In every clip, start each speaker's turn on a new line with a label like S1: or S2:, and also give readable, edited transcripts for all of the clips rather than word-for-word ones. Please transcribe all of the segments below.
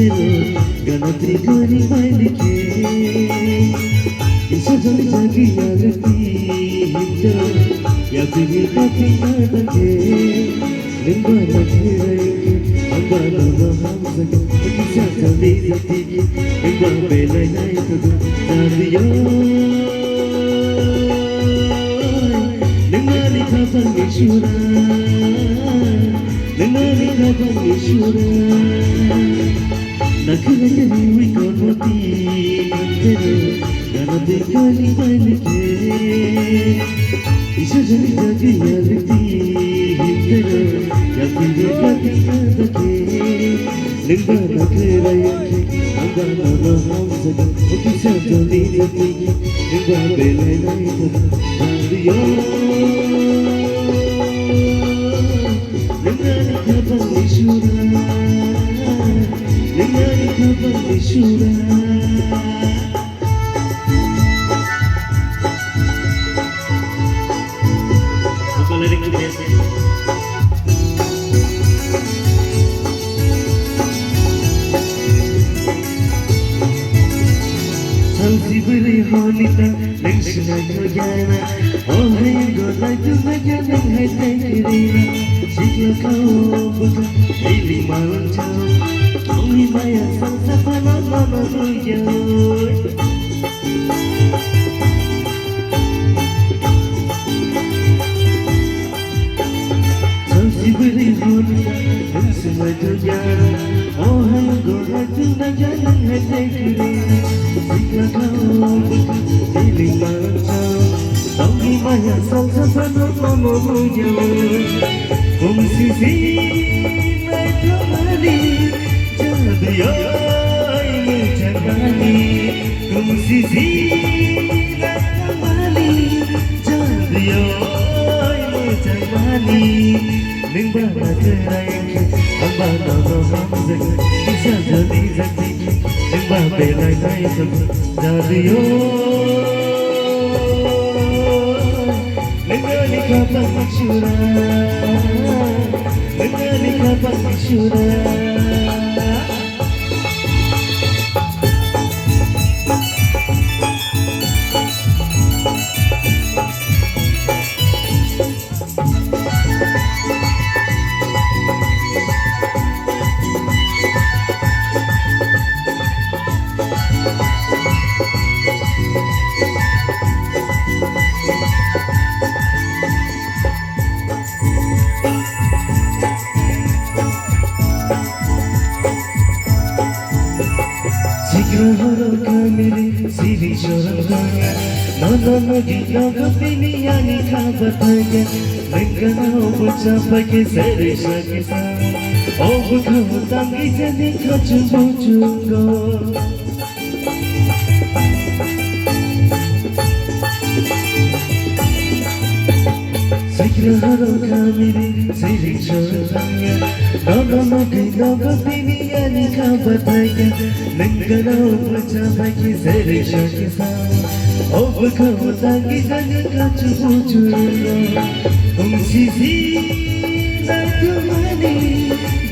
S1: Ganatri kori malike Isa jali jagi yagati himda Ya pili kati nadake Limba nakhirai Amba nama hamzaka Kisa jali zatiki Limba belai naikaga Nadiyo Limba likha Parmeshwara Limba likha Parmeshwara Nakhirai wikonoti Kantero Ganatri kori malike Isa jali jagi yagati himda Ya pili kati nadake Limba nakhirai Amba nama hamzaka Kisa jali zatiki Limba belai naikaga Nadiyo Limba likha Parmeshwara Limba likha Parmeshwara Sibiri honita, lengshna kagana. Oh hey, God, I do magana, hey tekirina. Sikla kao buka, daily maruncha. Only maya sansa pana mama nuya. Sibiri honita, lengshna kagana. Oh hey, God, I do magana, hey tekirina. Sikla kao buka, daily maruncha. Only maya sansa pana mama nuya. Sisi metromani, jadiyai mujagani. Sisi metromani, jadiyai mujagani. Limba nakhirai, amba nama hamzaka. Isa jali zatiki, limba belai naikaga. Jadiyo, limba likha Parmeshwara. Limba likha Parmeshwara. Sigrahara kamili siri shorangaya. Nana ginaga piniyani kabataya. Lengana obucha pake sere shakisa. Obuka utangi jani kachubuchungo. Sigrahara kamili siri shorangaya. Nana ginaga piniyani kabataya. Lengana obucha pake sere shakisa. Obuka utangi jani kachubuchungo. Sisi metromani,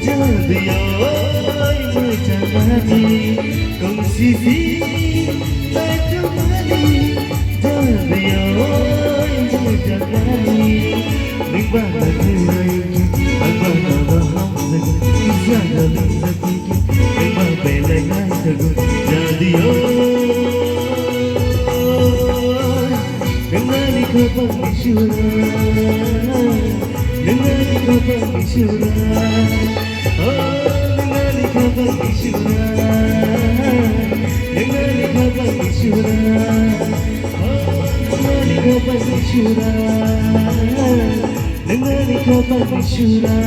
S1: jadiyai mujagani. Sisi metromani, jadiyai mujagani. Limba nakhirai, amba nama hamzaka. Kisa jali zatiki, limba belai naikaga. Jadiyo, limba likha Parmeshwara. Limba likha Parmeshwara. Limba likha Parmeshwara. Limba likha Parmeshwara. Limba likha Parmeshwara. Limba likha Parmeshwara.